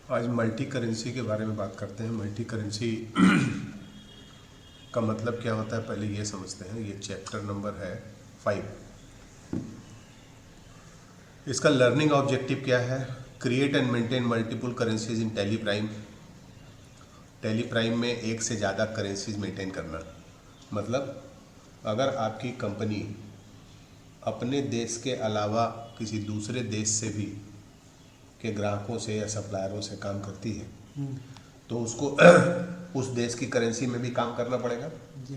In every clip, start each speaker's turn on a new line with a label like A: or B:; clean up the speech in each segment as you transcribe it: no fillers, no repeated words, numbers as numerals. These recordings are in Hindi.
A: आज मल्टी करेंसी के बारे में बात करते हैं। मल्टी करेंसी का मतलब क्या होता है, पहले ये समझते हैं। ये चैप्टर नंबर है 5। इसका लर्निंग ऑब्जेक्टिव क्या है? Create and maintain multiple currencies in tally prime. Tally prime में एक से ज़्यादा करेंसीज मेंटेन करना। मतलब अगर आपकी कंपनी अपने देश के अलावा किसी दूसरे देश से भी के ग्राहकों से या सप्लायरों से काम करती है तो उसको उस देश की करेंसी में भी काम करना पड़ेगा जी।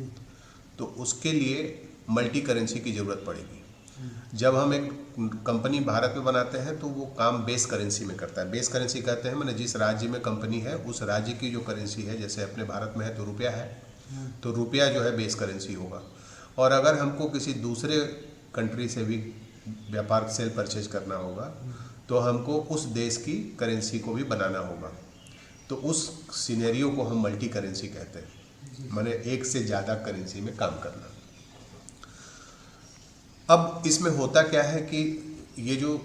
A: तो उसके लिए मल्टी करेंसी की ज़रूरत पड़ेगी। जब हम एक कंपनी भारत में बनाते हैं तो वो काम बेस करेंसी में करता है। बेस करेंसी कहते हैं मैंने जिस राज्य में कंपनी है उस राज्य की जो करेंसी है, जैसे अपने भारत में है तो रुपया है, तो रुपया जो है बेस करेंसी होगा। और अगर हमको किसी दूसरे कंट्री से भी व्यापार सेल परचेज करना होगा तो हमको उस देश की करेंसी को भी बनाना होगा। तो उस सिनेरियो को हम मल्टी करेंसी कहते हैं, माने एक से ज़्यादा करेंसी में काम करना। अब इसमें होता क्या है कि ये जो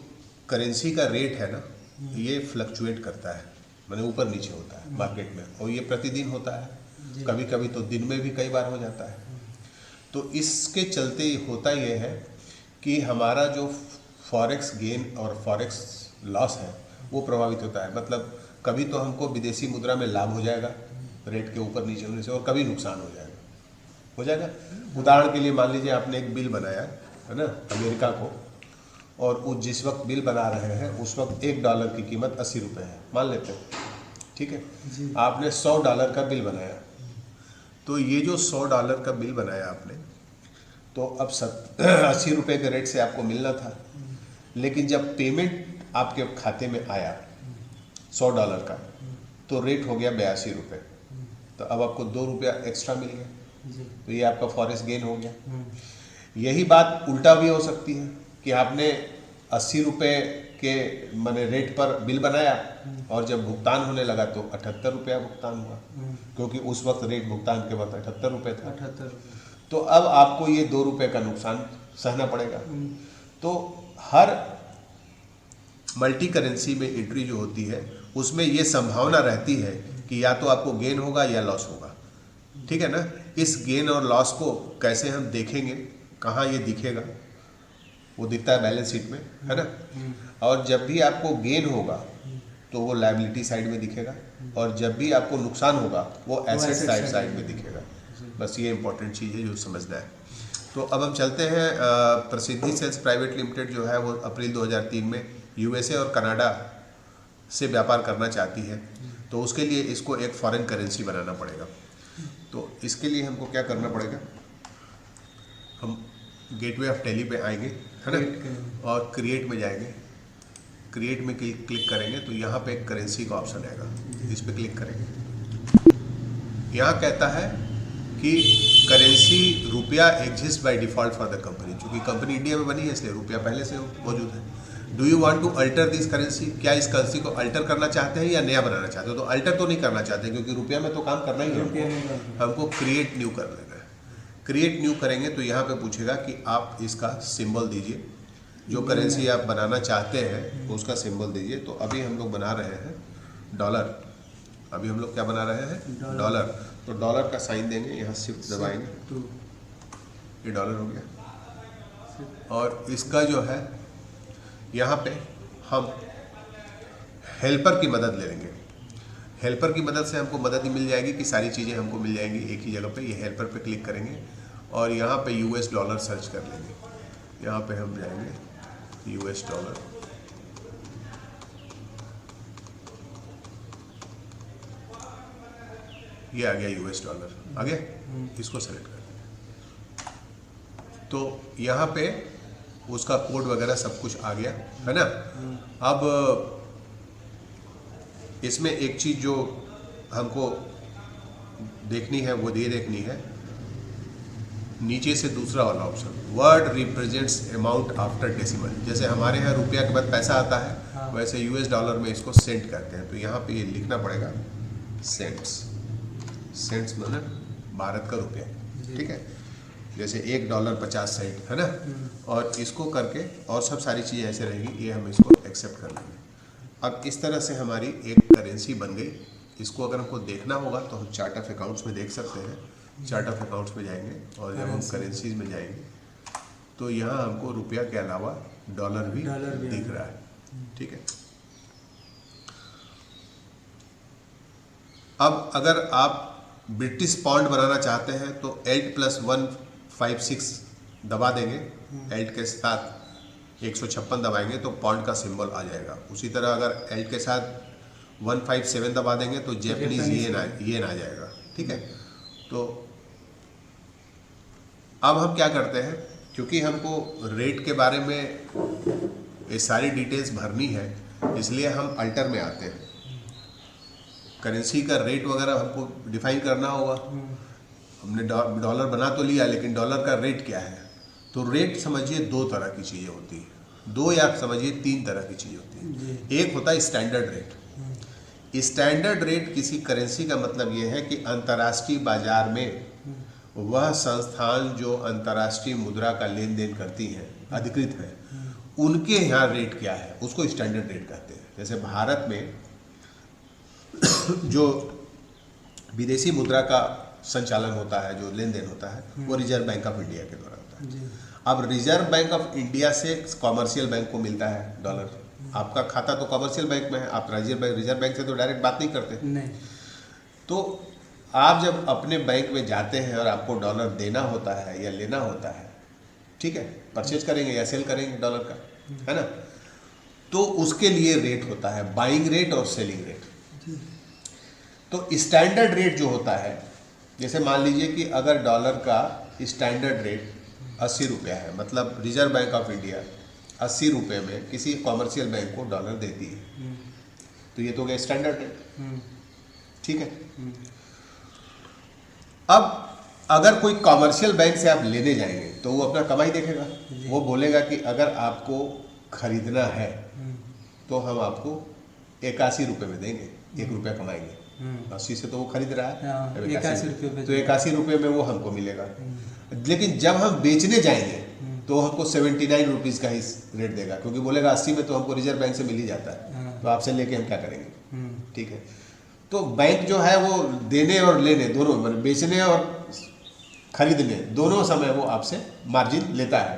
A: करेंसी का रेट है ना, ये फ्लक्चुएट करता है, माने ऊपर नीचे होता है मार्केट में, और ये प्रतिदिन होता है, कभी कभी तो दिन में भी कई बार हो जाता है। तो इसके चलते होता ये है कि हमारा जो फॉरेक्स गेन और फॉरेक्स लॉस है वो प्रभावित होता है। मतलब कभी तो हमको विदेशी मुद्रा में लाभ हो जाएगा रेट के ऊपर नीचे होने से, और कभी नुकसान हो जाएगा। उदाहरण के लिए मान लीजिए आपने एक बिल बनाया है ना अमेरिका को, और वो जिस वक्त बिल बना रहे हैं उस वक्त $1 की कीमत 80 रुपये है मान लेते हैं, ठीक है। आपने $100 का बिल बनाया, तो ये जो $100 का बिल बनाया आपने, तो अब 80 रुपये के रेट से आपको मिलना था, लेकिन जब पेमेंट आपके खाते में आया $100 का, तो रेट हो गया 82 रुपये, तो अब आपको 2 रुपया एक्स्ट्रा मिल गया, तो ये आपका फॉरेक्स गेन हो गया। यही बात उल्टा भी हो सकती है कि आपने 80 रुपये के माने रेट पर बिल बनाया और जब भुगतान होने लगा तो 78 रुपया भुगतान हुआ, क्योंकि उस वक्त रेट भुगतान के वक्त 78 रुपये था। 78 तो अब आपको ये 2 रुपये का नुकसान सहना पड़ेगा। तो हर मल्टी करेंसी में एंट्री जो होती है उसमें ये संभावना रहती है कि या तो आपको गेन होगा या लॉस होगा, ठीक है ना। इस गेन और लॉस को कैसे हम देखेंगे, कहाँ ये दिखेगा? वो दिखता है बैलेंस शीट में, है ना। और जब भी आपको गेन होगा तो वो लायबिलिटी साइड में दिखेगा, और जब भी आपको नुकसान होगा वो एसेट साइड में दिखेगा। बस ये इंपॉर्टेंट चीज़ है जो समझना है। तो अब हम चलते हैं। प्रसिद्धि सेल्स प्राइवेट लिमिटेड जो है वो अप्रैल 2003 में यूएसए और कनाडा से व्यापार करना चाहती है, तो उसके लिए इसको एक फॉरेन करेंसी बनाना पड़ेगा। तो इसके लिए हमको क्या करना पड़ेगा? हम गेटवे ऑफ टैली पे आएंगे, है ना, और क्रिएट में जाएंगे। क्रिएट में क्लिक करेंगे तो यहाँ पे एक करेंसी का ऑप्शन आएगा, इस पर क्लिक करेंगे। यहाँ कहता है कि करेंसी रुपया exist by default for the company. चूँकि कंपनी इंडिया में बनी है इसलिए रुपया पहले से मौजूद है। Do you want to alter this currency? क्या इस करेंसी को अल्टर करना चाहते हैं या नया बनाना चाहते हो? तो अल्टर तो नहीं करना चाहते क्योंकि रुपया में तो काम करना ही है, हमको क्रिएट न्यू कर लेना है। क्रिएट न्यू करेंगे तो यहाँ पे पूछेगा कि आप इसका सिंबल दीजिए, जो करेंसी आप बनाना चाहते हैं उसका सिंबल दीजिए। तो अभी हम लोग बना रहे हैं डॉलर। अभी हम लोग क्या बना रहे हैं? डॉलर। तो डॉलर का साइन देंगे, यहाँ शिफ्ट दबाएंगे, ये डॉलर हो गया। और इसका जो है यहाँ पे हम हेल्पर की मदद ले लेंगे। हेल्पर की मदद से हमको मदद ही मिल जाएगी कि सारी चीज़ें हमको मिल जाएंगी एक ही जगह पे। ये हेल्पर पे क्लिक करेंगे और यहाँ पे US डॉलर सर्च कर लेंगे। यहाँ पे हम जाएंगे US डॉलर, ये आ गया US डॉलर, आ गया। इसको सेलेक्ट कर, तो यहाँ पे उसका कोड वगैरह सब कुछ आ गया, है ना। अब इसमें एक चीज़ जो हमको देखनी है वो ये देखनी है, नीचे से दूसरा वाला option, word represents amount after decimal. जैसे हमारे यहाँ रुपया के बाद पैसा आता है, वैसे US डॉलर में इसको सेंट करते हैं। तो यहाँ पे ये लिखना पड़ेगा सेंट्स। सेंट्स मतलब भारत का रुपया, ठीक है। जैसे $1 50 सेंट, है ना। और इसको करके और सब सारी चीज़ें ऐसे रहेगी, ये हम इसको एक्सेप्ट कर लेंगे। अब इस तरह से हमारी एक करेंसी बन गई। इसको अगर हमको देखना होगा तो हम चार्ट ऑफ अकाउंट्स में देख सकते हैं। चार्ट ऑफ अकाउंट्स में जाएंगे और जब हम करेंसीज में जाएंगे तो यहाँ हमको रुपया के अलावा डॉलर भी दिख रहा है। ठीक है, अब अगर आप ब्रिटिश पाउंड बनाना चाहते हैं तो Alt+156 दबा देंगे, Alt के साथ 156 दबाएंगे तो पाउंड का सिंबल आ जाएगा। उसी तरह अगर Alt के साथ 157 दबा देंगे तो जैपनीज येन आ जाएगा। ठीक है, तो अब हम क्या करते हैं, क्योंकि हमको रेट के बारे में ये सारी डिटेल्स भरनी है, इसलिए हम अल्टर में आते हैं। करेंसी का रेट वगैरह हमको डिफाइन करना होगा। हमने डॉलर बना तो लिया, लेकिन डॉलर का रेट क्या है? तो रेट समझिए दो तरह की चीज़ें होती हैं, दो या समझिए तीन तरह की चीज़ें होती हैं। एक होता है स्टैंडर्ड रेट। स्टैंडर्ड रेट किसी करेंसी का मतलब ये है कि अंतर्राष्ट्रीय बाजार में वह संस्थान जो अंतर्राष्ट्रीय मुद्रा का लेन देन करती हैं, अधिकृत है, उनके यहाँ रेट क्या है, उसको स्टैंडर्ड रेट कहते हैं। जैसे भारत में जो विदेशी मुद्रा का संचालन होता है, जो लेन देन होता है, वो रिजर्व बैंक ऑफ इंडिया के द्वारा होता है। अब रिजर्व बैंक ऑफ इंडिया से कॉमर्शियल बैंक को मिलता है डॉलर। आपका खाता तो कॉमर्शियल बैंक में है, आप रिजर्व बैंक से तो डायरेक्ट बात नहीं करते नहीं। तो आप जब अपने बैंक में जाते हैं और आपको डॉलर देना होता है या लेना होता है, ठीक है, परचेज करेंगे या सेल करेंगे डॉलर का, है ना, तो उसके लिए रेट होता है, बाइंग रेट और सेलिंग रेट। तो स्टैंडर्ड रेट जो होता है, जैसे मान लीजिए कि अगर डॉलर का स्टैंडर्ड रेट 80 रुपया है, मतलब रिजर्व बैंक ऑफ इंडिया 80 रुपये में किसी कॉमर्शियल बैंक को डॉलर देती है, तो ये तो हो गया स्टैंडर्ड रेट। ठीक है, अब अगर कोई कॉमर्शियल बैंक से आप लेने जाएंगे तो वो अपना कमाई देखेगा। वो बोलेगा कि अगर आपको खरीदना है तो हम आपको 81 रुपये में देंगे, 1 रुपया कमाएंगे। 80 से तो वो खरीद रहा है, 81 रुपये, तो 81 रुपये में वो हमको मिलेगा। लेकिन जब हम बेचने जाएंगे तो हमको 79 रुपीज़ का ही रेट देगा, क्योंकि बोलेगा 80 में तो हमको रिजर्व बैंक से मिल ही जाता है, तो आपसे लेके हम क्या करेंगे। ठीक है, तो बैंक जो है वो देने और लेने दोनों, मतलब बेचने और खरीदने दोनों समय वो आपसे मार्जिन लेता है।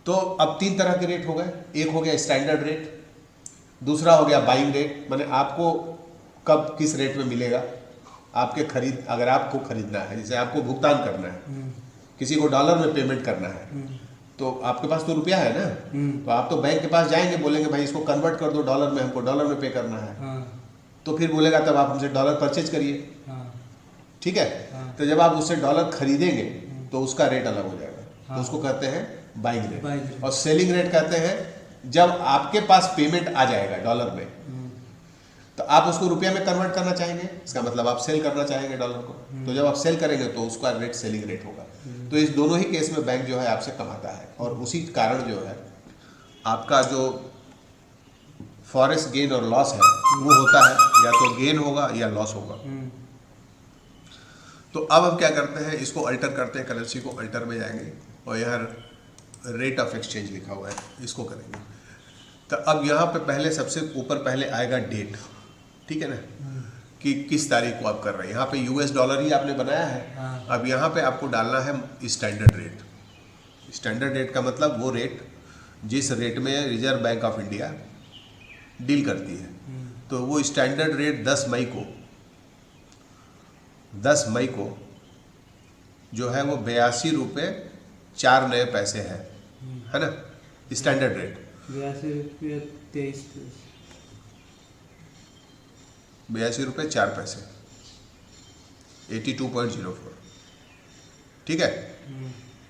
A: तो अब तीन तरह के रेट हो गए। एक हो गया स्टैंडर्ड रेट, दूसरा हो गया बाइंग रेट, माने आपको कब किस रेट में मिलेगा, आपके खरीद, अगर आपको खरीदना है, जैसे आपको भुगतान करना है, किसी को डॉलर में पेमेंट करना है, तो आपके पास तो रुपया है ना, तो आप तो बैंक के पास जाएंगे, बोलेंगे भाई इसको कन्वर्ट कर दो डॉलर में, हमको डॉलर में पे करना है। तो फिर बोलेगा तब आप हमसे डॉलर परचेज करिए। ठीक है, तो जब आप उससे डॉलर खरीदेंगे तो उसका रेट अलग हो जाएगा, तो उसको कहते हैं बाइंग रेट। और सेलिंग रेट कहते हैं जब आपके पास पेमेंट आ जाएगा डॉलर में, तो आप उसको रुपया में कन्वर्ट करना चाहेंगे, इसका मतलब आप सेल करना चाहेंगे डॉलर को, तो जब आप सेल करेंगे तो उसका रेट सेलिंग रेट होगा। तो इस दोनों ही केस में बैंक जो है आपसे कमाता है, और उसी कारण जो है आपका जो फॉरेक्स गेन और लॉस है वो होता है, या तो गेन होगा या लॉस होगा। तो अब हम क्या करते हैं, इसको अल्टर करते हैं, करेंसी को अल्टर में जाएंगे और यहाँ रेट ऑफ एक्सचेंज लिखा हुआ है, इसको करेंगे। तो अब यहाँ पे पहले सबसे ऊपर पहले आएगा डेट, ठीक है ना, कि किस तारीख को आप कर रहे हैं। यहाँ पे यूएस डॉलर ही आपने बनाया है। अब यहाँ पे आपको डालना है स्टैंडर्ड रेट। स्टैंडर्ड रेट का मतलब वो रेट जिस रेट में reserve bank of India deal करती है। तो वो स्टैंडर्ड रेट 10 मई को जो है वो 82 रुपये 4 नए पैसे है ना, स्टैंडर्ड रेट
B: 82 रुपये 23
A: 82 रुपये 4 पैसे 82.04। ठीक है,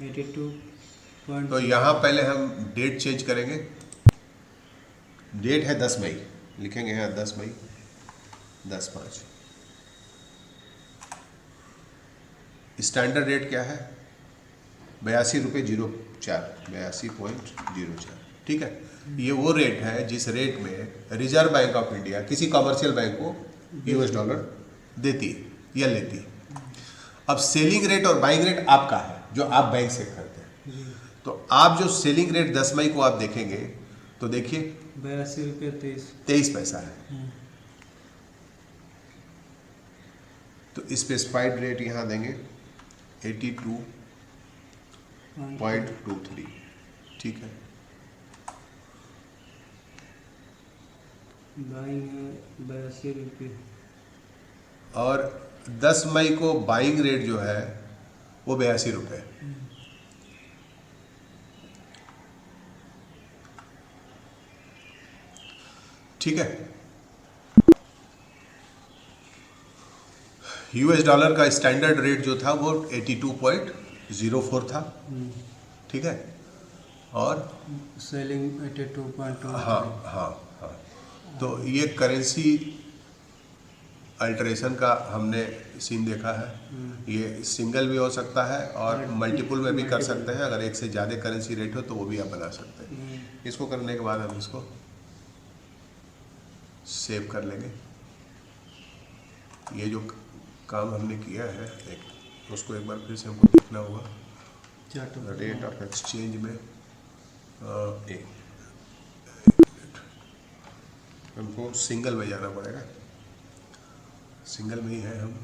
B: 82.
A: तो यहाँ पहले हम डेट चेंज करेंगे। डेट है 10 मई, लिखेंगे यहाँ 10 मई 10/5। स्टैंडर्ड रेट क्या है, 82 रुपये 04, 82.04। ठीक है, ये वो रेट है जिस रेट में रिजर्व बैंक ऑफ इंडिया किसी कॉमर्शियल बैंक को यूएस डॉलर देती है या लेती है। अब सेलिंग रेट और बाइंग रेट आपका है जो आप बैंक से खरीदते हैं। तो आप जो सेलिंग रेट 10 मई को आप देखेंगे तो देखिए
B: 82 रुपये 23
A: पैसा है। तो स्पेसिफाइड रेट यहाँ देंगे 82.23, ठीक है।
B: बाइंग है 82 रुपये।
A: और 10 मई को बाइंग रेट जो है वो 82 रुपये। ठीक है। यूएस डॉलर का स्टैंडर्ड रेट जो था वो 82.04 था, ठीक है। और
B: सेलिंग 82.2।
A: हाँ हाँ हाँ, तो ये करेंसी अल्टरेशन का हमने सीन देखा है। ये सिंगल भी हो सकता है और मल्टीपल में भी कर सकते हैं। अगर एक से ज़्यादा करेंसी रेट हो तो वो भी आप बना सकते हैं। इसको करने के बाद हम इसको सेव कर लेंगे। ये जो काम हमने किया है उसको एक बार फिर से हमको देखना होगा। रेट ऑफ एक्सचेंज में एक हमको सिंगल में जाना पड़ेगा। सिंगल में ही है हम।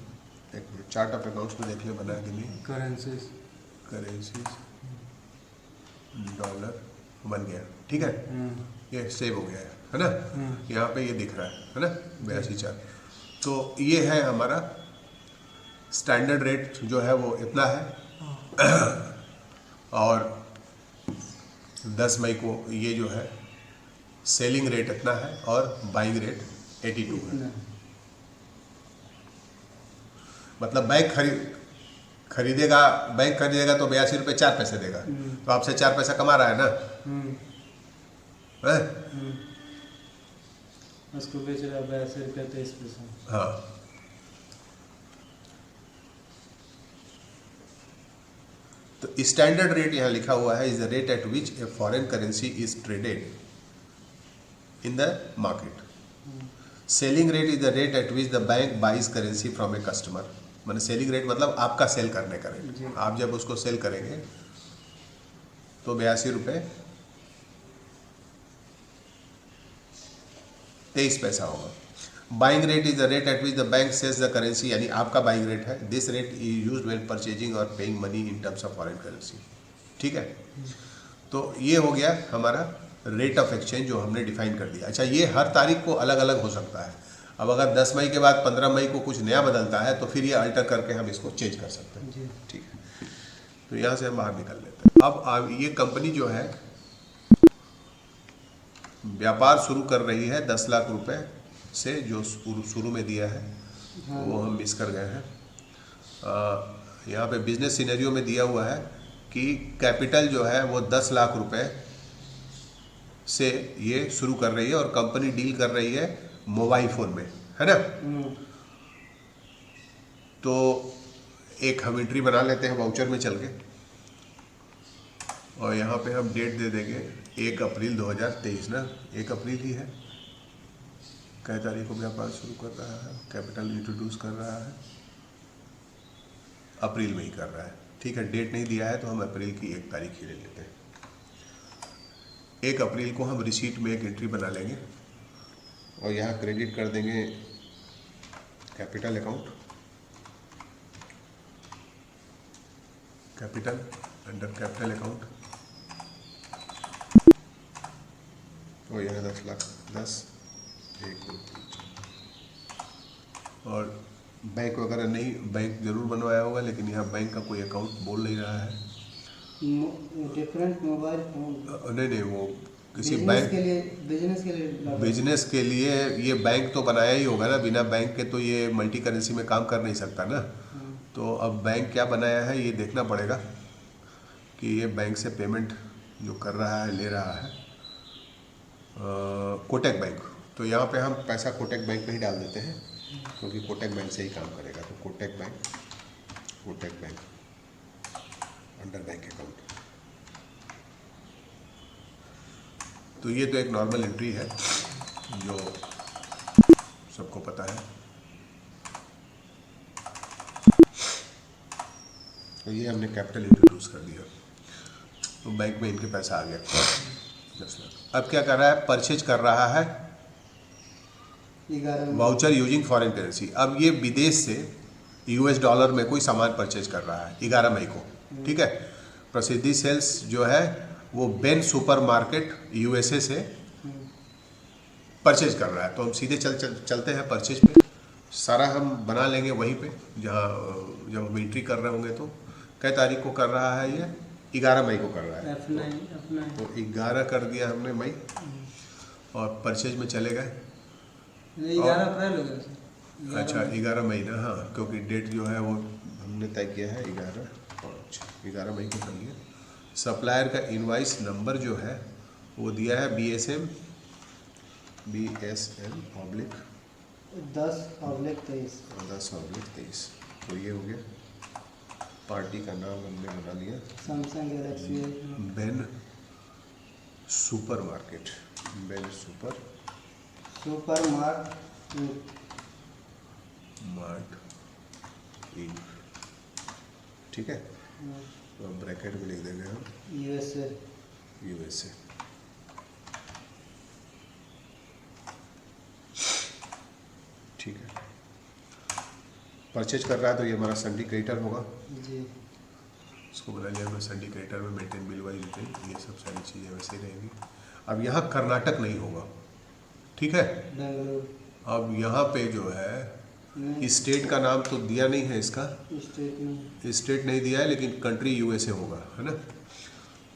A: एक मिनट, चार्ट ऑफ अकाउंट्स में देख ले बना के लिए।
B: करेंसीज
A: डॉलर बन गया, ठीक है। ये सेव हो गया है ना। यहाँ पे ये दिख रहा है ना 82.4। तो ये है हमारा स्टैंडर्ड रेट जो है वो इतना है। और 10 मई को ये जो है सेलिंग रेट इतना है और बाइंग रेट 82 है। मतलब बैंक खरीदेगा तो 82 रुपये 4 पैसे देगा, तो आपसे 4 पैसा कमा रहा है ना। है?
B: उसको बेच रहा है 82 रुपये 23 पैसा।
A: हाँ, तो स्टैंडर्ड रेट यहाँ लिखा हुआ है is the rate at which a foreign currency is traded in the market. Selling rate is the rate at which the bank buys currency from a customer. मैंने सेलिंग रेट मतलब आपका सेल करने का रेट। आप जब उसको सेल करेंगे तो 82 रुपये 23 पैसा होगा। Buying rate is the rate at which the bank sells the currency, यानी आपका बाइंग रेट है। This rate is used when purchasing or paying money in terms of foreign currency, ठीक है। तो ये हो गया हमारा रेट ऑफ एक्सचेंज जो हमने डिफाइन कर दिया। अच्छा, ये हर तारीख को अलग अलग हो सकता है। अब अगर 10 मई के बाद 15 मई को कुछ नया बदलता है तो फिर ये अल्टर करके हम इसको चेंज कर सकते हैं, ठीक है। तो यहाँ से हम बाहर निकल लेते हैं। अब ये कंपनी जो है व्यापार शुरू कर रही है 10 लाख रुपए से, जो शुरू में दिया है वो हम मिस कर गए हैं। यहाँ पे बिजनेस सिनेरियो में दिया हुआ है कि कैपिटल जो है वो 10 लाख रुपए से ये शुरू कर रही है और कंपनी डील कर रही है मोबाइल फ़ोन में, है ना। तो एक हम एंट्री बना लेते हैं वाउचर में चल के, और यहाँ पे हम डेट दे देंगे 1 अप्रैल 2023 ना। 1 अप्रैल ही है। कै तारीख को व्यापार शुरू कर रहा है, कैपिटल इंट्रोड्यूस कर रहा है, अप्रैल में ही कर रहा है, ठीक है। डेट नहीं दिया है तो हम अप्रैल की 1 तारीख ही ले लेते हैं। 1 अप्रैल को हम रिसीट में एक एंट्री बना लेंगे और यहाँ क्रेडिट कर देंगे capital account, capital under capital account, और यहाँ 10 लाख 10 1 और बैंक वगैरह नहीं, बैंक जरूर बनवाया होगा लेकिन यहाँ बैंक का कोई अकाउंट बोल नहीं रहा है।
B: डिफरेंट मोबाइल
A: नहीं, वो किसी
B: बिजनेस
A: बैंक
B: के लिए
A: बिजनेस के लिए ये बैंक तो बनाया ही होगा ना। बिना बैंक के तो ये मल्टी करेंसी में काम कर नहीं सकता ना। तो अब बैंक क्या बनाया है ये देखना पड़ेगा कि ये बैंक से पेमेंट जो कर रहा है ले रहा है कोटक बैंक। तो यहाँ पे हम पैसा कोटक बैंक में ही डाल देते हैं क्योंकि कोटक बैंक से ही काम करेगा। तो Kotak bank under bank account. तो ये तो एक नॉर्मल एंट्री है जो सबको पता है। तो ये हमने कैपिटल इंट्रोड्यूस कर दिया तो बैंक में इनके पैसा आ गया 10 लाख। अब क्या कर रहा है, परचेज कर रहा है वाउचर यूजिंग फॉरेन करेंसी। अब ये विदेश से US डॉलर में कोई सामान परचेज कर रहा है 11 मई को, ठीक है। प्रसिद्धि सेल्स जो है वो बेन सुपर मार्केट USA से परचेज कर रहा है, तो हम सीधे चलते हैं परचेज पे। सारा हम बना लेंगे वहीं पे जहाँ जब हम एंट्री कर रहे होंगे। तो कै तारीख को कर रहा है ये? 11 मई को कर रहा है।
B: अपना
A: तो 11 कर दिया हमने मई, और परचेज में चले गए।
B: 11 अप्रैल हो गया सर।
A: अच्छा 11 मई ना, हाँ, क्योंकि डेट जो है वो हमने तय किया है 11 मई को करिए। सप्लायर का इनवाइस नंबर जो है वो दिया है BSM ऑब्लिक 10/23। तो ये हो गया। पार्टी का नाम हमने बना लिया
B: Samsung Galaxy
A: Ben super mart Inc, ठीक है। तो ब्रैकेट में लिख देंगे हम USA। ठीक है, परचेज कर रहा है तो ये हमारा संडी क्रेडिटर होगा
B: जी।
A: इसको बना लिया हमने संडी क्रेडिटर में। मेंटेन बिल वाइज डिटेल, ये सब सारी चीज़ें वैसे ही रहेंगी। अब यहाँ कर्नाटक नहीं होगा, ठीक है।
B: बेंगलुरु
A: अब यहाँ पे जो है स्टेट का नाम तो दिया नहीं है, इसका स्टेट नहीं दिया है, लेकिन कंट्री USA होगा, है ना।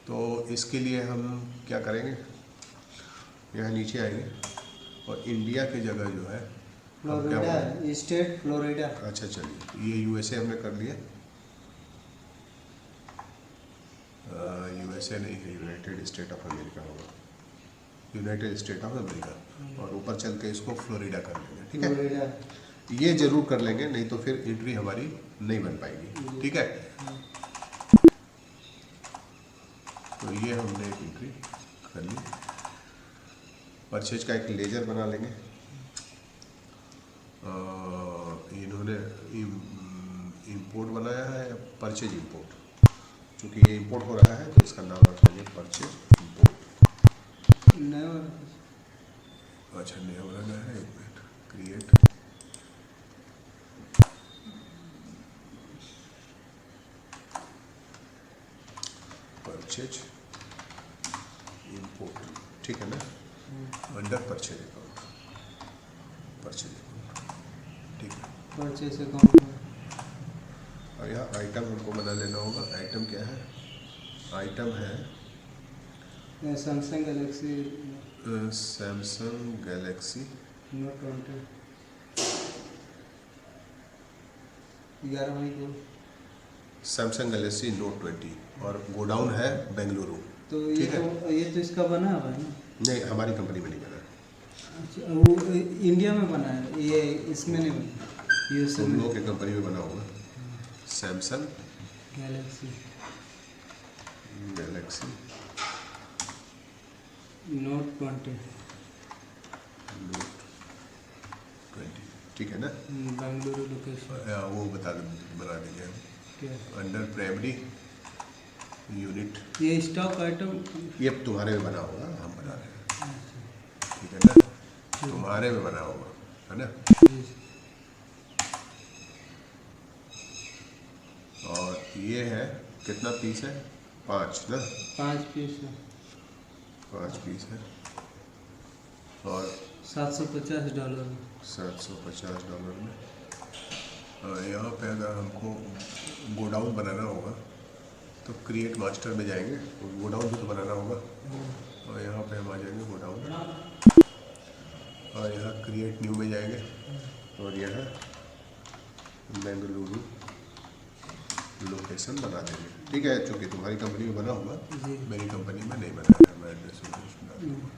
A: तो इसके लिए हम क्या करेंगे, यहाँ नीचे आएंगे और इंडिया की जगह जो है
B: फ्लोरिडा, स्टेट फ्लोरिडा।
A: अच्छा चलिए, ये USA हमने कर लिया। USA नहीं है, यूनाइटेड स्टेट ऑफ अमेरिका होगा, यूनाइटेड स्टेट ऑफ अमेरिका। और ऊपर चल के इसको फ्लोरिडा कर लेंगे, ठीक है। ये जरूर कर लेंगे, नहीं तो फिर एंट्री हमारी नहीं बन पाएगी, ठीक है। तो ये हमने एक एंट्री कर ली। परचेज का एक लेजर बना लेंगे। इन्होंने इंपोर्ट बनाया है, परचेज इंपोर्ट, क्योंकि ये इंपोर्ट हो रहा है तो इसका नाम रख लेंगे परचेज इंपोर्ट। अच्छा नया बनाना है, एक मिनट, क्रिएट परचेज इंपोर्ट, ठीक है ना। अंडर परचेज अकाउंट, ठीक है।
B: परचेज अकाउंट
A: और यहाँ आइटम हमको बना लेना होगा। आइटम क्या है? आइटम है
B: सैमसंग
A: गैलेक्सी
B: नोट 20 11 मई को।
A: सैमसंग गैलेक्सी नोट 20, और गोडाउन है बेंगलुरु।
B: तो ये तो इसका बना हुआ है ना?
A: नहीं, हमारी कंपनी में नहीं बना।
B: अच्छा, वो इंडिया में बना है, ये इसमें नहीं बना, USA
A: तुम
B: में।
A: लोगों की कंपनी में बना होगा। सैमसंग
B: गैलेक्सी नोट 20
A: ठीक है ना।
B: बेंगलुरु लोकेशन
A: वो बना देंगे हम।
B: क्या?
A: अंडर प्राइमरी यूनिट,
B: ये स्टॉक आइटम
A: ये तुम्हारे में बना होगा, हम बना रहे हैं, ठीक है ना। तुम्हारे में बना होगा, है ना। और ये है कितना पीस है? 5 ना,
B: 5 पीस है।
A: 5 पीस है, और
B: $750
A: $750 में। यहाँ पे अगर हमको गोडाउन बनाना होगा तो क्रिएट मास्टर में जाएंगे, गोडाउन भी तो बनाना होगा। और यहाँ पे हम आ जाएंगे गोडाउन, और यहाँ क्रिएट न्यू में जाएंगे, और यहाँ बेंगलुरु लोकेशन बना देंगे, ठीक है। चूँकि तुम्हारी कंपनी में बना होगा, मेरी कंपनी में नहीं बना है, मैं एड्रेस बना दूँगा,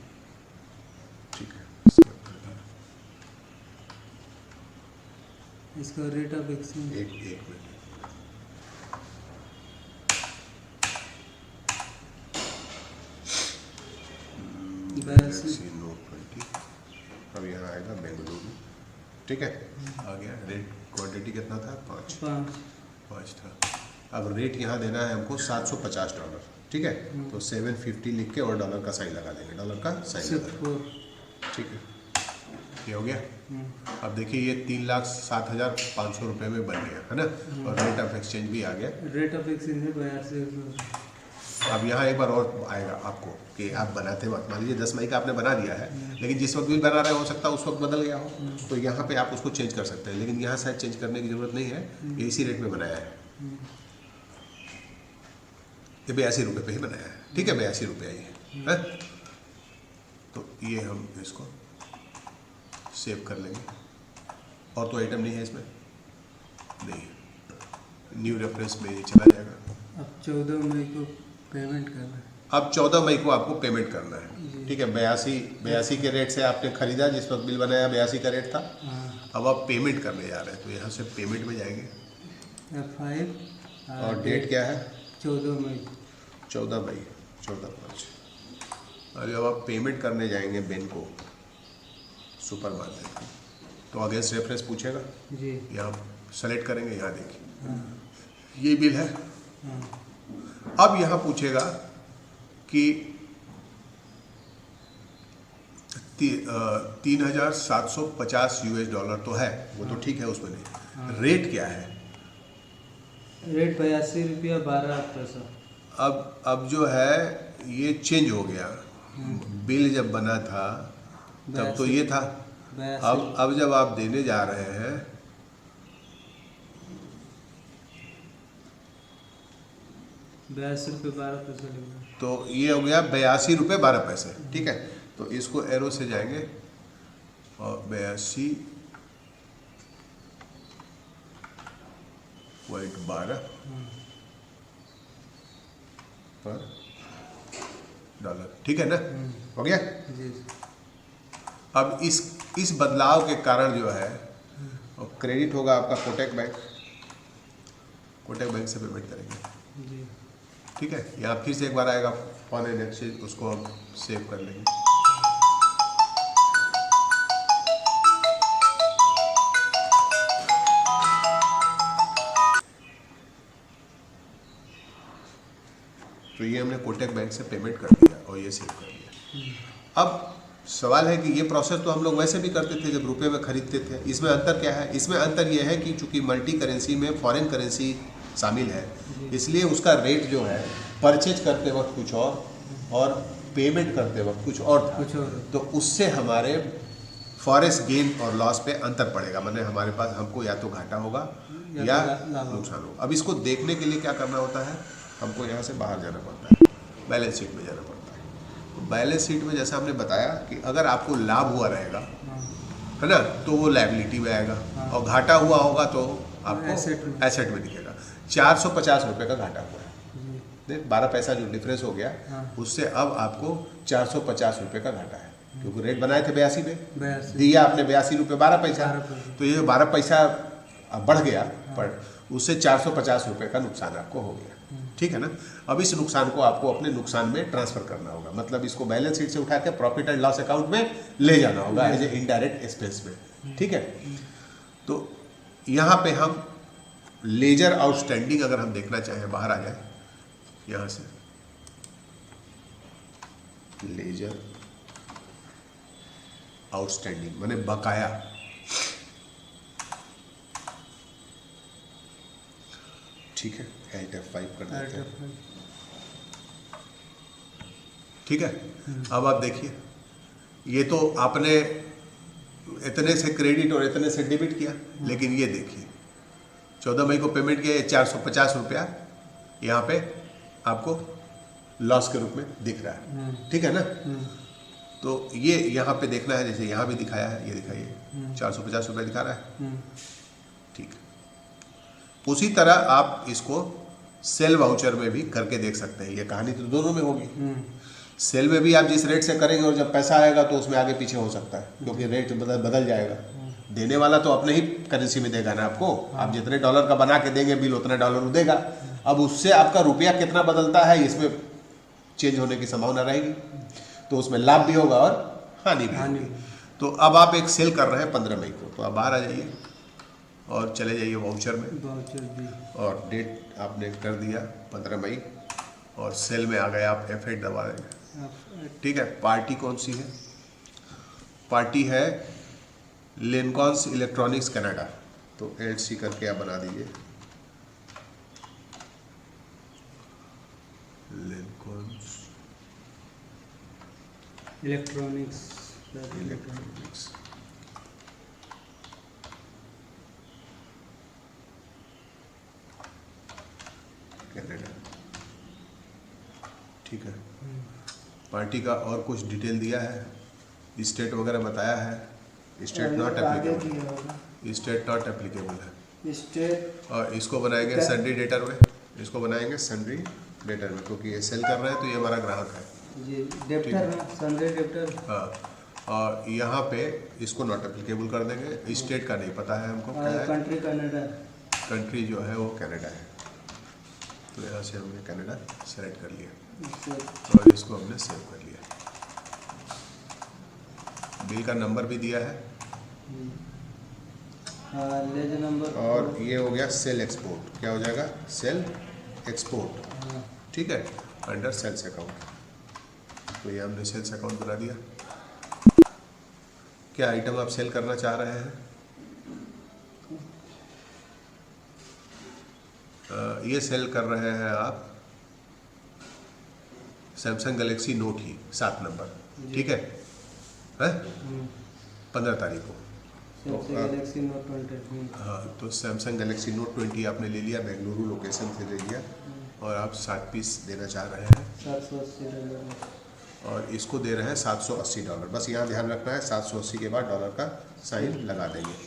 A: ठीक है।
B: इसका रेट ऑफ एक्सचेंज
A: एक मिनट, गैलेक्सी नोट 20, अब यहाँ आएगा बेंगलुरु, ठीक है। आ गया। रेट क्वांटिटी कितना था? 5 था। अब रेट यहाँ देना है हमको $750, ठीक है। तो 750 लिख के और डॉलर का साइन लगा देंगे, डॉलर का साइन लगा, ठीक है। ये हो गया। अब देखिए ये 3,07,500 रुपये में बन गया है ना, और रेट ऑफ एक्सचेंज भी आ गया।
B: रेट ऑफ एक्सचेंज है 82।
A: अब यहाँ एक बार और आएगा आपको कि आप बनाते वक्त, मान लीजिए 10 मई का आपने बना दिया है, लेकिन जिस वक्त बिल बना रहे हो सकता है उस वक्त बदल गया हो, तो यहाँ पे आप उसको चेंज कर सकते हैं, लेकिन यहाँ शायद चेंज करने की ज़रूरत नहीं है, ये इसी रेट में बनाया है, ये 82 रुपये पे ही बनाया है। ठीक है, 82 रुपये ही है। तो ये हम इसको सेव कर लेंगे। और तो आइटम नहीं है इसमें, नहीं है, न्यू रेफरेंस में ये चला जाएगा।
B: अब 14 मई को पेमेंट करना है।
A: अब 14 मई को आपको पेमेंट करना है। ठीक है, 82 के रेट से आपने खरीदा, जिस वक्त बिल बनाया 82 का रेट था। अब आप पेमेंट करने जा रहे हैं, तो यहाँ से पेमेंट में जाएंगे।
B: F5
A: और डेट क्या है?
B: 14 मई।
A: 14/5। और जब आप पेमेंट करने जाएंगे बेनको सुपर मार्केट, तो अगेंस्ट रेफरेंस पूछेगा
B: जी।
A: यहाँ सेलेक्ट करेंगे, यहाँ देखिए ये बिल है। अब यहाँ पूछेगा कि 3,750 US डॉलर तो है, वो तो ठीक है, उसमें नहीं। रेट क्या है?
B: रेट 82 रुपया 12 पैसा।
A: अब जो है ये चेंज हो गया। बिल जब बना था तब तो ये था।
B: 82।
A: अब जब आप देने जा रहे हैं
B: 82 रुपये 12 पैसा लगेगा।
A: तो ये हो गया 82 रुपये 12 पैसे। ठीक है, तो इसको एरो से जाएंगे और 82.12 पर डॉलर। ठीक है ना, हो गया।
B: जी।
A: अब इस बदलाव के कारण जो है क्रेडिट होगा आपका कोटक बैंक से पेमेंट करेंगे।
B: जी।
A: ठीक है, यहाँ फिर से एक बार आएगा फॉरेन एक्सचेंज, उसको हम सेव कर लेंगे। तो ये हमने कोटक बैंक से पेमेंट कर दिया और ये सेव कर दिया। अब सवाल है कि ये प्रोसेस तो हम लोग वैसे भी करते थे जब रुपए में खरीदते थे। इसमें अंतर क्या है? इसमें अंतर ये है कि चूंकि मल्टी करेंसी में फॉरेन करेंसी शामिल है, इसलिए उसका रेट जो है परचेज करते वक्त कुछ और पेमेंट करते वक्त कुछ और था। तो उससे हमारे फॉरेक्स गेन और लॉस पे अंतर पड़ेगा, माने हमारे पास हमको या तो घाटा होगा या नुकसान होगा। अब इसको देखने के लिए क्या करना होता है, हमको यहाँ से बाहर जाना पड़ता है, बैलेंस शीट में जाना पड़ता है। तो बैलेंस शीट में जैसा हमने बताया कि अगर आपको लाभ हुआ रहेगा, है ना, तो वो लायबिलिटी में आएगा, और घाटा हुआ होगा तो आपको एसेट में दिखेगा। 450 रुपये का घाटा हुआ है, 12 पैसा जो डिफरेंस हो गया, उससे अब आपको 450 रुपये का घाटा है, क्योंकि रेट बनाए थे 82 पे, दिया आपने 82 रुपये 12 पैसा, तो ये 12 पैसा बढ़ गया, पर उससे 450 रुपये का नुकसान आपको हो गया। ठीक है ना। अब इस नुकसान को आपको अपने नुकसान में ट्रांसफर करना होगा, मतलब इसको बैलेंस शीट से उठा के प्रॉफिट एंड लॉस अकाउंट में ले जाना होगा एज ए इनडायरेक्ट एक्सपेंस में। ठीक है, तो यहाँ पे हम लेजर आउटस्टैंडिंग अगर हम देखना चाहें, बाहर आ जाए यहाँ से, लेजर आउटस्टैंडिंग माने बकाया। ठीक है, F5 कर देते हैं। ठीक है, अब आप देखिए, ये तो आपने इतने से क्रेडिट और इतने से डेबिट किया, लेकिन ये देखिए 14 मई को पेमेंट किया, 450 रुपया यहाँ पे आपको लॉस के रूप में दिख रहा है। ठीक है ना, तो ये यहाँ पे देखना है, जैसे यहाँ भी दिखाया है, ये दिखाइए 450 रुपये दिखा रहा है। ठीक है, उसी तरह आप इसको सेल वाउचर में भी करके देख सकते हैं। ये कहानी तो दोनों में होगी। सेल में भी आप जिस रेट से करेंगे और जब पैसा आएगा तो उसमें आगे पीछे हो सकता है, क्योंकि रेट बदल जाएगा। देने वाला तो अपने ही करेंसी में देगा ना आपको, आप जितने डॉलर का बना के देंगे बिल उतने डॉलर देगा। अब उससे आपका रुपया कितना बदलता है, इसमें चेंज होने की संभावना रहेगी, तो उसमें लाभ भी होगा और हानि भी होगी। तो अब आप एक सेल कर रहे हैं 15 मई को, तो आप बाहर आ जाइए और चले जाइए वाउचर में, और डेट आपने कर दिया 15 मई, और सेल में आ गए आप F8 दबा देंगे। ठीक है, पार्टी कौन सी है? पार्टी है लिंकॉन्स इलेक्ट्रॉनिक्स कनाडा, तो LC करके आप बना दीजिए। लिंकॉन्स
B: इलेक्ट्रॉनिक्स
A: इलेक्ट्रॉनिक्स कनाडा, ठीक है। पार्टी का और कुछ डिटेल दिया है, स्टेट वगैरह बताया है। State not applicable, state not applicable है।
B: स्टेट
A: और इसको बनाएंगे सन्ड्री डेटर में, इसको बनाएंगे सन्ड्री डेटर में, क्योंकि ये सेल कर रहे हैं तो ये हमारा ग्राहक है।
B: जी डेप्टर में सन्ड्री डेप्टर।
A: हाँ, और यहाँ पे इसको नॉट एप्लीकेबल कर देंगे। स्टेट का नहीं पता है हमको क्या है।
B: कंट्री कनाडा,
A: कंट्री जो है वो कनाडा है, तो यहाँ से हमने कनाडा सेलेक्ट कर लिया और इसको हमने सेव कर लिया। बिल का नंबर भी दिया है
B: लेजर नंबर।
A: और ये हो गया सेल एक्सपोर्ट। क्या हो जाएगा? सेल एक्सपोर्ट, ठीक है, अंडर सेल्स अकाउंट। तो ये हमने सेल्स अकाउंट बना दिया। क्या आइटम आप सेल करना चाह रहे हैं? ये सेल कर रहे हैं आप सैमसंग गैलेक्सी नोट ही 7 नंबर, ठीक है, 15 तारीख को।
B: Galaxy note 20।
A: हाँ, तो सैमसंग गैलेक्सी नोट 20 आपने ले लिया, बेंगलुरु लोकेशन से ले लिया और आप 60 पीस देना चाह रहे हैं
B: $780।
A: और इसको दे रहे हैं $780। बस यहाँ ध्यान रखना है 780 के बाद डॉलर का साइन लगा देंगे।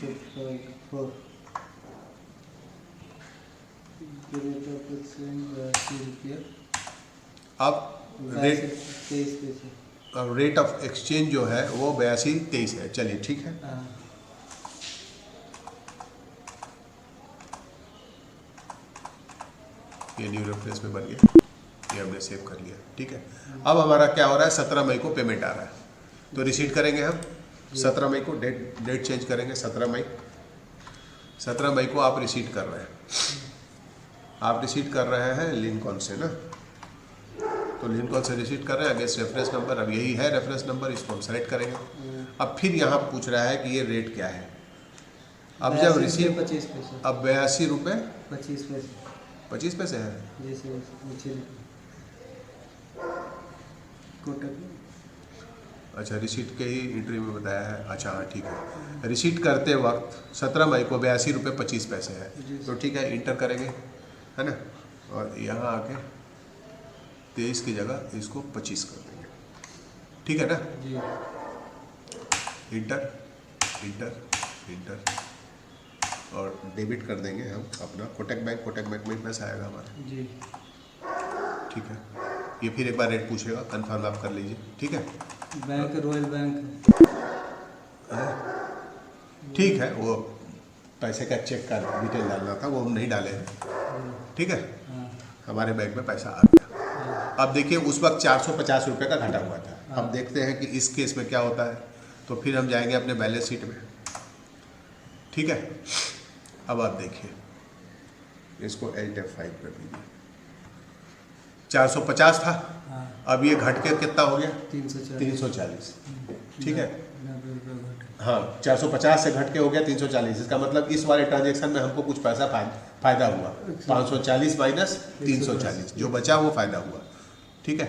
A: अब रेट ऑफ एक्सचेंज जो है वो 82.23 है। चलिए ठीक है, ये न्यू रेफरेंस में बन गया, ये हमने सेव कर लिया, ठीक है। अब हमारा क्या हो रहा है, 17 मई को पेमेंट आ रहा है, तो रिसीट करेंगे हम 17 मई को। डेट चेंज करेंगे 17 मई। 17 मई को आप रिसीट कर रहे हैं, आप रिसीट कर रहे हैं लिंकॉन से ना, तो लिंकॉन से रिसीट कर रहे हैं अगेंस्ट रेफरेंस नंबर। अब यही है रेफरेंस नंबर, इसको हम सेलेक्ट करेंगे। अब फिर यहाँ पूछ रहा है कि ये रेट क्या है। अब जब रिसीट
B: 25 पैसे,
A: अब 82 रुपये
B: 25 पैसे
A: 25 पैसे है। अच्छा, रिसीट के ही एंट्री में बताया है। अच्छा हाँ ठीक है, रिसीट करते वक्त 17 मई को 82 रुपये 25 पैसे है, तो ठीक है, इंटर करेंगे, है ना। और यहाँ आके 23 की जगह इसको 25 कर देंगे, ठीक है ना
B: जी।
A: इंटर इंटर इंटर और डेबिट कर देंगे हम अपना कोटक बैंक में पैसा आएगा हमारा
B: जी,
A: ठीक है। ये फिर एक बार रेट पूछेगा, कंफर्म आप कर लीजिए, ठीक है।
B: बैंक रॉयल बैंक,
A: ठीक है, वो पैसे का चेक का डिटेल डालना था, वो हम नहीं डाले हैं, ठीक है। हमारे बैंक में पैसा आ गया। अब देखिए उस वक्त 450 रुपये का घाटा हुआ था। अब देखते हैं कि इस केस में क्या होता है, तो फिर हम जाएंगे अपने बैलेंस शीट में, ठीक है। अब आप देखिए, इसको Alt F5 कर दीजिए। 450 था, अब ये घट के कितना हो गया? 340, ठीक है। हाँ, 450 से घट के हो गया 340। इसका मतलब इस वाले ट्रांजेक्शन में हमको कुछ पैसा फायदा हुआ। 540 माइनस 340, जो बचा वो फायदा हुआ, ठीक है।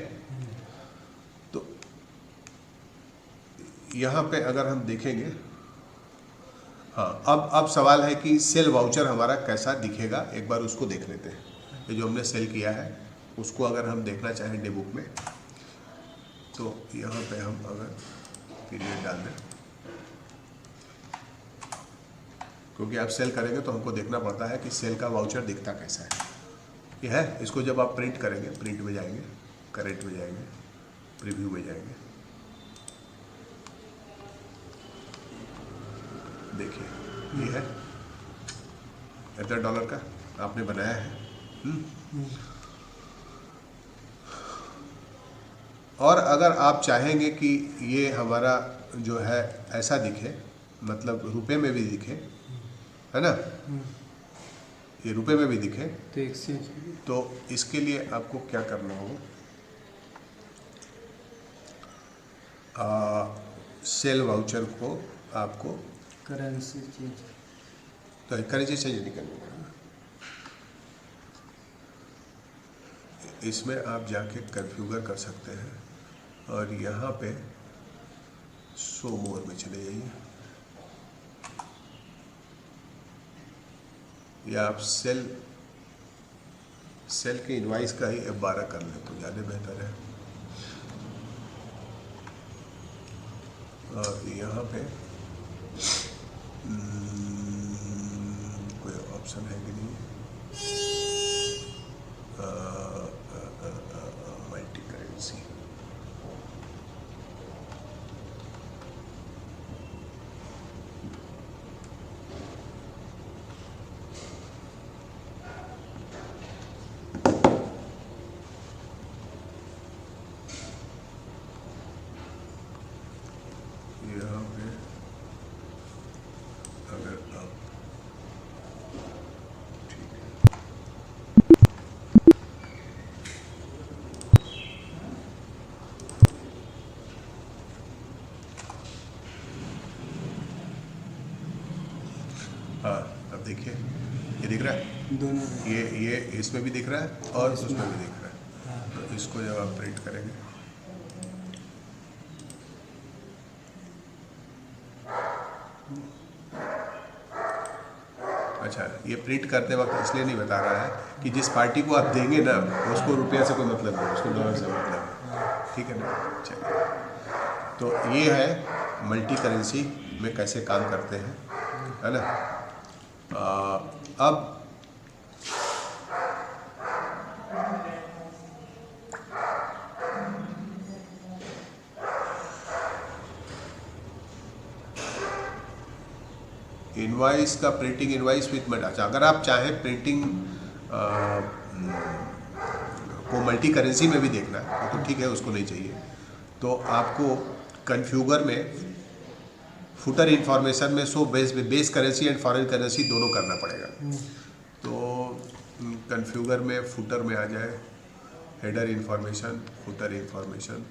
A: तो यहाँ पे अगर हम देखेंगे, हाँ, अब सवाल है कि सेल वाउचर हमारा कैसा दिखेगा, एक बार उसको देख लेते हैं। ये जो हमने सेल किया है उसको अगर हम देखना चाहें डे बुक में, तो यहाँ पे हम अगर पीरियड डाल दें, क्योंकि आप सेल करेंगे तो हमको देखना पड़ता है कि सेल का वाउचर दिखता कैसा है। ये है, इसको जब आप प्रिंट करेंगे, प्रिंट में जाएंगे, करेंट में जाएंगे, प्रीव्यू में जाएंगे, देखिए ये है $1 का आपने बनाया है। और अगर आप चाहेंगे कि ये हमारा जो है ऐसा दिखे, मतलब रुपए में भी दिखे, है ना, ये रुपए में भी दिखे,
B: तो एक्सचेंज,
A: तो इसके लिए आपको क्या करना होगा, सेल वाउचर को आपको
B: करेंसी चेंज।
A: तो करेंसी चेंज नहीं करनी पड़ेगा। इसमें आप जाके कन्फ्यूगर कर सकते हैं और यहाँ पे शो मोर में चले जाइए, या आप सेल के इनवाइस का ही F12 कर लें तो ज़्यादा बेहतर है। और यहाँ पे कोई ऑप्शन है कि नहीं, मल्टी करेंसी, यहाँ पे अगर आप ठीक है, हाँ अब देखिए ये दिख रहा है,
B: दोनों
A: ये इसमें भी दिख रहा है और
B: इसमें।
A: उसमें भी दिख रहा है।
B: हाँ।
A: तो इसको जब आप प्रिंट करेंगे, अच्छा ये प्रिंट करते वक्त इसलिए नहीं बता रहा है कि जिस पार्टी को आप देंगे ना उसको रुपया से कोई मतलब नहीं, उसको डॉलर से मतलब है, ठीक है ना। चलिए, तो ये है मल्टी करेंसी में कैसे काम करते हैं, है ना। अब इनवाइस का प्रिंटिंग, इनवाइस विथ मल्टी, अच्छा अगर आप चाहें प्रिंटिंग को मल्टी करेंसी में भी देखना है तो ठीक है, उसको नहीं चाहिए तो आपको कन्फ्यूगर में फुटर इंफॉर्मेशन में so base currency and foreign currency दोनों करना पड़ेगा। तो कन्फ्यूगर में फुटर में आ जाए हेडर इंफॉर्मेशन, फुटर इंफॉर्मेशन,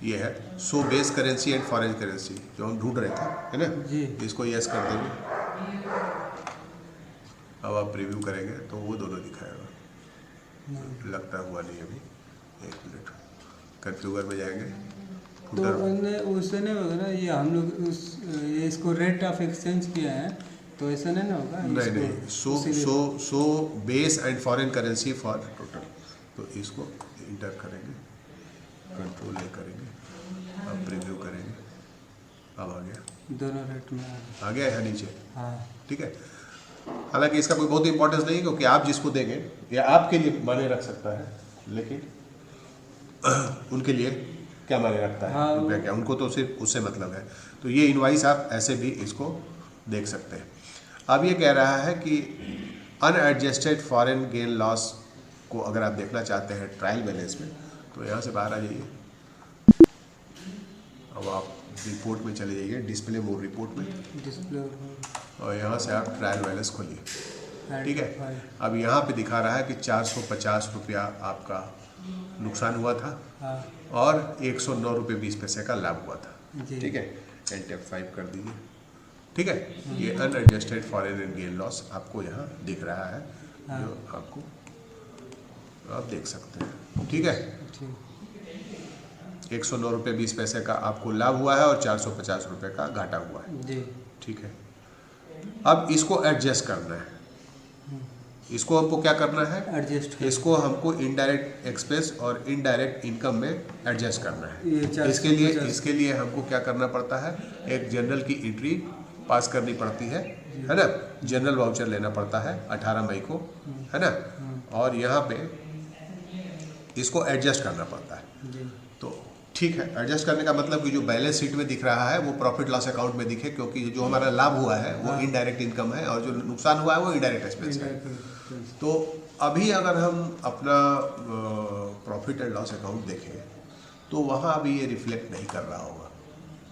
A: ये है so base currency and foreign currency जो हम ढूंढ रहे थे, है ना
B: जी।
A: इसको यस कर देंगे। अब आप प्रीव्यू करेंगे तो वो दोनों दिखाएगा, लगता हुआ नहीं अभी, एक मिनट, कन्फ्यूगर में जाएंगे,
B: तो उससे नहीं होगा ना, ये हम लोग ये इसको रेट ऑफ एक्सचेंज किया है तो ऐसा नहीं ना होगा।
A: नहीं नहीं, so base and foreign currency for total, तो इसको इंटर करेंगे, कंट्रोल ए करेंगे, अब प्रीव्यू करेंगे, अब आ गया,
B: दोनों रेट में
A: आ गया है नीचे,
B: हाँ
A: ठीक है। हालांकि इसका कोई बहुत इंपॉर्टेंस नहीं है क्योंकि आप जिसको देंगे ये आपके लिए मायने रख सकता है, लेकिन उनके लिए क्या मायने रखता है,
B: हाँ,
A: रुपया क्या, उनको तो सिर्फ उससे मतलब है। तो ये इनवाइस आप ऐसे भी इसको देख सकते हैं। अब ये कह रहा है कि अनएडजस्टेड फॉरेन गेन लॉस को अगर आप देखना चाहते हैं ट्रायल बैलेंस में तो यहाँ से बाहर आ जाइए, अब आप रिपोर्ट में चले जाइए, डिस्प्ले मोड रिपोर्ट में,
B: डिस्प्ले
A: और यहाँ से आप ट्रायल बैलेंस खोलिए, ठीक है।
B: हाँ।
A: अब यहाँ पे दिखा रहा है कि 450 रुपया आपका नुकसान हुआ था
B: हाँ
A: और 109 रुपये 20 पैसे का लाभ हुआ था,
B: जी।
A: ठीक है। एंड F5 कर दीजिए, ठीक है। ये unadjusted foreign and gain loss आपको यहाँ दिख रहा है, जो आपको आप देख सकते हैं, ठीक है।
B: ठीक
A: 109 रुपये 20 पैसे का आपको लाभ हुआ है और 450 रुपये का घाटा हुआ है,
B: जी।
A: ठीक है। अब इसको एडजस्ट करना है, इसको हमको क्या करना है,
B: एडजस्ट
A: इसको हमको इनडायरेक्ट एक्सपेंस और इनडायरेक्ट इनकम में एडजस्ट करना
B: ये
A: है।
B: 450
A: इसके लिए हमको क्या करना पड़ता है, एक जनरल की एंट्री पास करनी पड़ती है ना, जनरल वाउचर लेना पड़ता है 18 मई को, है ना, और यहाँ पे इसको एडजस्ट करना पड़ता है।
B: जी।
A: तो ठीक है, एडजस्ट करने का मतलब कि जो बैलेंस शीट में दिख रहा है वो प्रॉफिट लॉस अकाउंट में दिखे, क्योंकि जो हमारा लाभ हुआ है वो इनडायरेक्ट इनकम है और जो नुकसान हुआ है वो इनडायरेक्ट एक्सपेंस है। तो अभी अगर हम अपना प्रॉफिट एंड लॉस अकाउंट देखें तो वहाँ अभी ये रिफ्लेक्ट नहीं कर रहा होगा,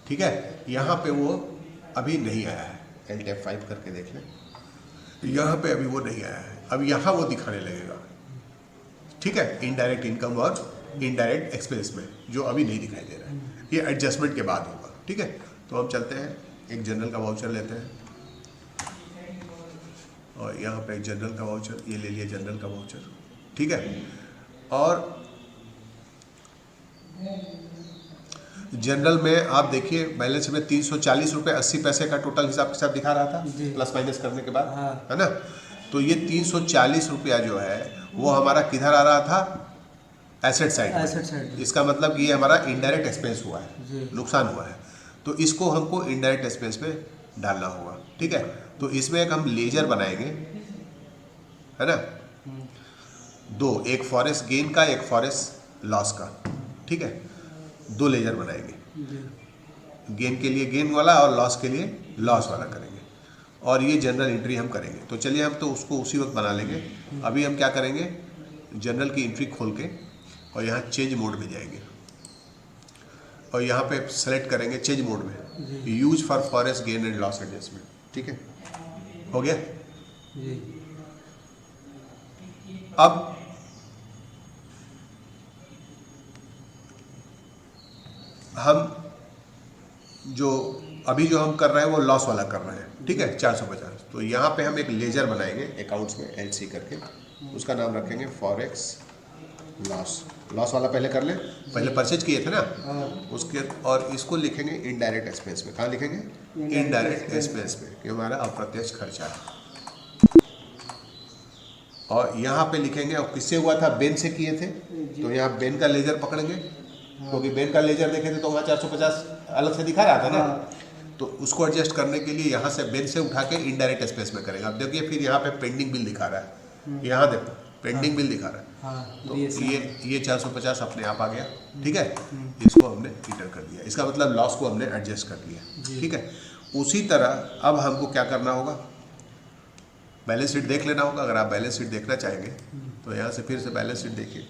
A: ठीक है। यहाँ पे वो अभी नहीं आया है, Alt F5 करके देख लें, यहाँ पे अभी वो नहीं आया है, अब यहाँ वो दिखाने लगेगा, ठीक है, इनडायरेक्ट इनकम और इनडायरेक्ट एक्सपेंस में, जो अभी नहीं दिखाई दे रहा है। ये एडजस्टमेंट के बाद होगा। ठीक है, तो हम चलते हैं, एक जनरल का वाउचर लेते हैं और यहाँ पे एक जनरल का वाउचर, ये ले लिया जनरल का वाउचर, ठीक है। और जनरल में आप देखिए बैलेंस में 340 रुपये 80 पैसे का टोटल हिसाब के साथ दिखा रहा था, प्लस माइनस करने के बाद,
B: हाँ।
A: है ना। तो ये 340 रुपया जो है वो हमारा किधर आ रहा था, एसेट साइड में। इसका मतलब ये हमारा इनडायरेक्ट एक्सपेंस हुआ है, नुकसान हुआ है, तो इसको हमको इनडायरेक्ट एक्सपेंस में डालना होगा, ठीक है। तो इसमें एक हम लेजर बनाएंगे, है ना, दो, एक फॉरेस्ट गेन का, एक फॉरेस्ट लॉस का, ठीक है, दो लेजर बनाएंगे, गेन के लिए गेन वाला और लॉस के लिए लॉस वाला करेंगे, और ये जनरल एंट्री हम करेंगे। तो चलिए हम तो उसको उसी वक्त बना लेंगे। अभी हम क्या करेंगे, जनरल की एंट्री खोल के और यहाँ चेंज मोड में जाएंगे और यहाँ पे सेलेक्ट करेंगे चेंज मोड में, use for forest gain and loss adjustment, ठीक है, हो गया
B: जी।
A: अब हम जो अभी जो हम कर रहे हैं वो लॉस वाला कर रहे हैं, ठीक है, 450। तो यहाँ पे हम एक लेजर बनाएंगे अकाउंट्स में एलसी करके, उसका नाम रखेंगे फॉरेक्स लॉस। लॉस वाला पहले कर ले, पहले परचेज किए थे ना उसके, और इसको लिखेंगे इनडायरेक्ट एक्सपेंस में। कहाँ लिखेंगे, इनडायरेक्ट एक्सपेंस में, कि हमारा अप्रत्यक्ष खर्चा है। और यहाँ पे लिखेंगे, और किससे हुआ था, बेन से किए थे, तो यहाँ बेन का लेजर पकड़ेंगे, क्योंकि बेन का लेजर देखे थे तो वहाँ 450 अलग से दिखा रहा था ना, तो उसको एडजस्ट करने के लिए यहाँ से बेन से उठा के इनडायरेक्ट एक्सपेंस में करेंगे। अब देखिए फिर यहाँ पे पेंडिंग बिल दिखा रहा है, यहाँ देखो पेंडिंग बिल दिखा रहा है, तो ये 450 अपने आप आ गया, ठीक है, इसको हमने इंटर कर दिया, इसका मतलब लॉस को हमने एडजस्ट कर दिया, ठीक है। उसी तरह अब हमको क्या करना होगा, बैलेंस शीट देख लेना होगा। अगर आप बैलेंस शीट देखना चाहेंगे तो यहाँ से फिर से बैलेंस शीट देखिए,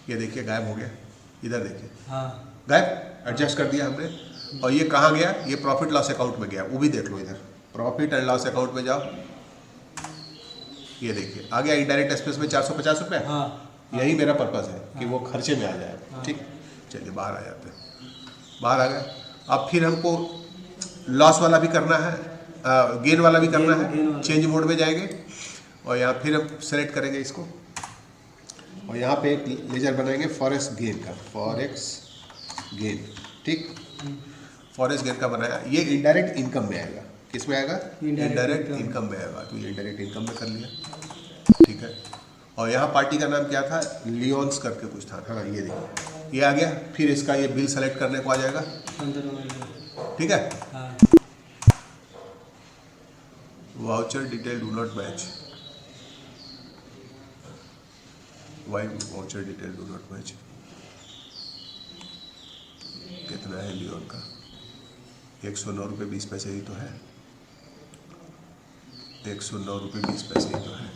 A: ये देखिए गायब हो गया, इधर देखिए गायब, एडजस्ट कर दिया हमने। और ये कहाँ गया, ये प्रॉफिट लॉस अकाउंट में गया, वो भी देख लो, इधर प्रॉफिट एंड लॉस अकाउंट में जाओ, ये देखिए आ गया इनडायरेक्ट एक्सपेंस में 450 रुपये। यही मेरा पर्पस है कि वो खर्चे में आ जाए, ठीक। चलिए बाहर आ जाते हैं, बाहर आ गए। अब फिर हमको लॉस वाला भी करना है, गेन वाला भी करना है, चेंज मोड में जाएंगे और यहाँ फिर हम सेलेक्ट करेंगे इसको, और यहाँ पे एक लेजर बनाएंगे फॉरेस्ट गेन का, फॉरेक्स गेन, ठीक, फॉरेस्ट गेन का बनाया, ये इनडायरेक्ट इनकम में आएगा, किस में आएगा, इनडायरेक्ट इनकम में आएगा, तो ये इनडायरेक्ट इनकम में कर लिया, ठीक है। और यहाँ पार्टी का नाम क्या था, लियोन्स करके कुछ था, हाँ ये देखिए ये आ गया। फिर इसका ये बिल सेलेक्ट करने को आ जाएगा, ठीक है। Voucher detail do not match, why voucher detail do not match, कितना है लियोन का, 109 रुपये 20 पैसे ही तो है, 109 रुपये 20 पैसे ही तो है,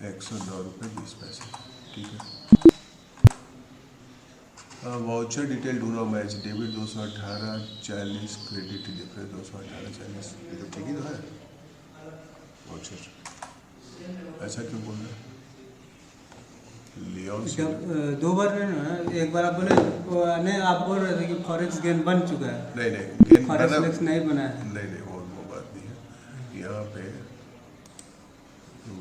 A: 109 रुपये 20 पैसे, ठीक है। Voucher detail do not match, debit 218.40, credit difference 218.40, ये तो ठीक ही तो है वाउचर, ऐसा क्यों बोल रहे हैं लियोन?
B: दो बार नहीं, एक बार आप बोले नहीं, आप बोल रहे थे कि फॉरेक्स गेन बन चुका है।
A: नहीं गेन
B: फॉरेक्स नहीं बना है,
A: नहीं वो बात नहीं है। यहाँ पे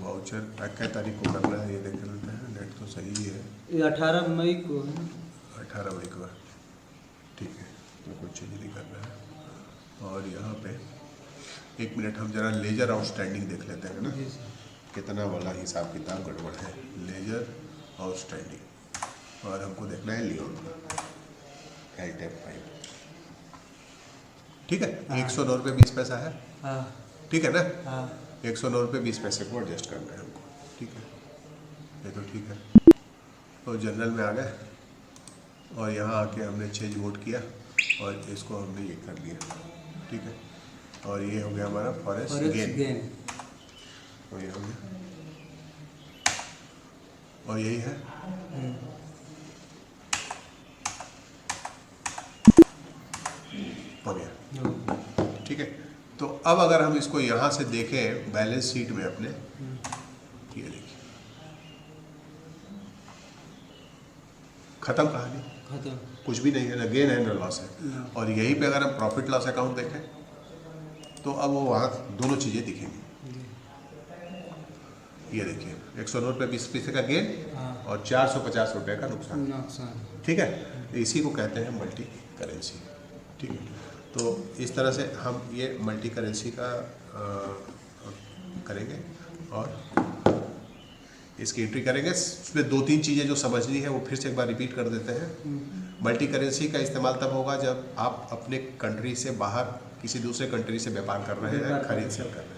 A: वाउचर 21 तारीख को करना है, ये देख लेते हैं, डेट तो सही ही है,
B: ये 18 मई को है,
A: 18 मई को, ठीक है, तो कुछ चेंज नहीं करना है। और यहाँ पे एक मिनट हम जरा लेजर आउटस्टैंडिंग देख लेते हैं ना, कितना वाला हिसाब किताब गड़बड़ है, लेजर आउटस्टैंडिंग, और हमको देखना है लियोन एल टैप 5, ठीक है। 109 रुपये 20 पैसा है, ठीक है ना, 109 रुपये 20 पैसे को एडजस्ट करना है हमको, ठीक है, ये तो ठीक है। तो जनरल में आ गए और यहाँ आके हमने चेंज वोट किया और इसको हमने ये कर लिया, ठीक है। और ये हो गया हमारा फॉरेस्ट गेन, और ये हो गया, और यही है, हो गया, ठीक है। तो अब अगर हम इसको यहाँ से देखें बैलेंस शीट में अपने, ये देखिए ख़त्म कहानी,
B: खत्म।
A: कुछ भी नहीं है, ना गेन है ना लॉस है।
B: ना।
A: और यहीं पे अगर हम प्रॉफिट लॉस अकाउंट देखें तो अब वो वहाँ दोनों चीज़ें दिखेंगी। ये देखिए 109 रुपये 20 पैसे का गेन
B: हाँ।
A: और 450 रुपये का नुकसान।
B: नुकसान।
A: ठीक है, इसी को कहते हैं मल्टी करेंसी। ठीक है, तो इस तरह से हम ये मल्टी करेंसी का करेंगे और इसकी एंट्री करेंगे। इसमें 2-3 चीज़ें जो समझनी है वो फिर से एक बार रिपीट कर देते हैं। मल्टी करेंसी का इस्तेमाल तब होगा जब आप अपने कंट्री से बाहर किसी दूसरे कंट्री से व्यापार कर रहे हैं, खरीद सेल कर रहे हैं।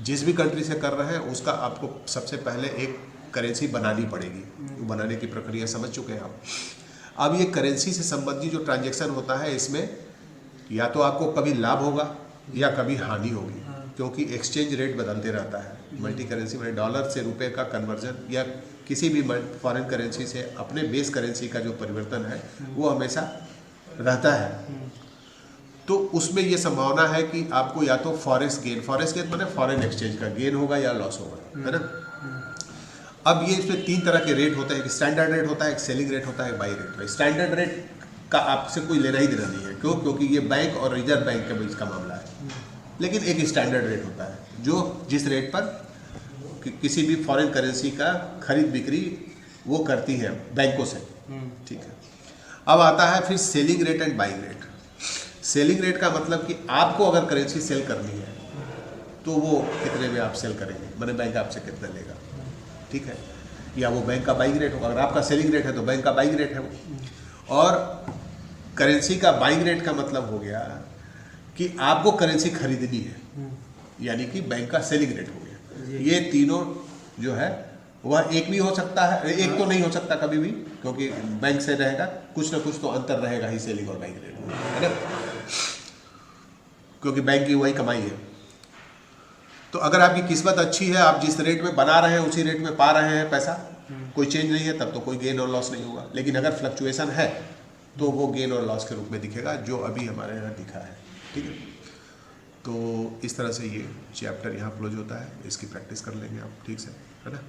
A: जिस भी कंट्री से कर रहे हैं उसका आपको सबसे पहले एक करेंसी बनानी पड़ेगी। बनाने की प्रक्रिया समझ चुके हैं आप। अब ये करेंसी से संबंधित जो ट्रांजैक्शन होता है इसमें या तो आपको कभी लाभ होगा या कभी हानि होगी, क्योंकि एक्सचेंज रेट बदलते रहता है। मल्टी करेंसी में डॉलर से रुपए का कन्वर्जन या किसी भी फॉरेन करेंसी से अपने बेस करेंसी का जो परिवर्तन है वो हमेशा रहता है। तो उसमें ये संभावना है कि आपको या तो फॉरेक्स गेन माने फॉरेन एक्सचेंज का गेन होगा या लॉस होगा, है ना। अब ये इसमें 3 तरह के रेट होते हैं, एक स्टैंडर्ड रेट होता है, एक सेलिंग रेट होता है, एक बाई रेट होता है। स्टैंडर्ड रेट का आपसे कोई लेना ही देना नहीं है, क्यों? क्योंकि ये बैंक और रिजर्व बैंक के बीच का मामला है। लेकिन एक स्टैंडर्ड रेट होता है जो जिस रेट पर किसी भी फॉरेन करेंसी का खरीद बिक्री वो करती है बैंकों से। ठीक है, अब आता है फिर selling rate and buying rate. Selling rate का मतलब कि आपको अगर करेंसी सेल करनी है तो वो कितने में आप सेल करेंगे, मैंने बैंक आपसे कितना लेगा। ठीक है, या वो बैंक का बाइंग रेट होगा। अगर आपका सेलिंग रेट है तो बैंक का बाइंग रेट है वो। और करेंसी का बाइंग रेट का मतलब हो गया कि आपको करेंसी खरीदनी है, यानी कि बैंक का सेलिंग रेट हो गया। ये तीनों जो है वह एक भी हो सकता है, एक तो नहीं हो सकता कभी भी, क्योंकि बैंक से रहेगा कुछ ना कुछ तो अंतर रहेगा ही सेलिंग और बाइंग रेट में, है ना, क्योंकि बैंक की वही कमाई है। तो अगर आपकी किस्मत अच्छी है, आप जिस रेट में बना रहे हैं उसी रेट में पा रहे हैं पैसा, कोई चेंज नहीं है, तब तो कोई गेन और लॉस नहीं होगा। लेकिन अगर फ्लक्चुएशन है तो वो गेन और लॉस के रूप में दिखेगा, जो अभी हमारे यहाँ दिखा है। ठीक है, तो इस तरह से ये चैप्टर यहाँ क्लोज होता है। इसकी प्रैक्टिस कर लेंगे आप ठीक से, है ना।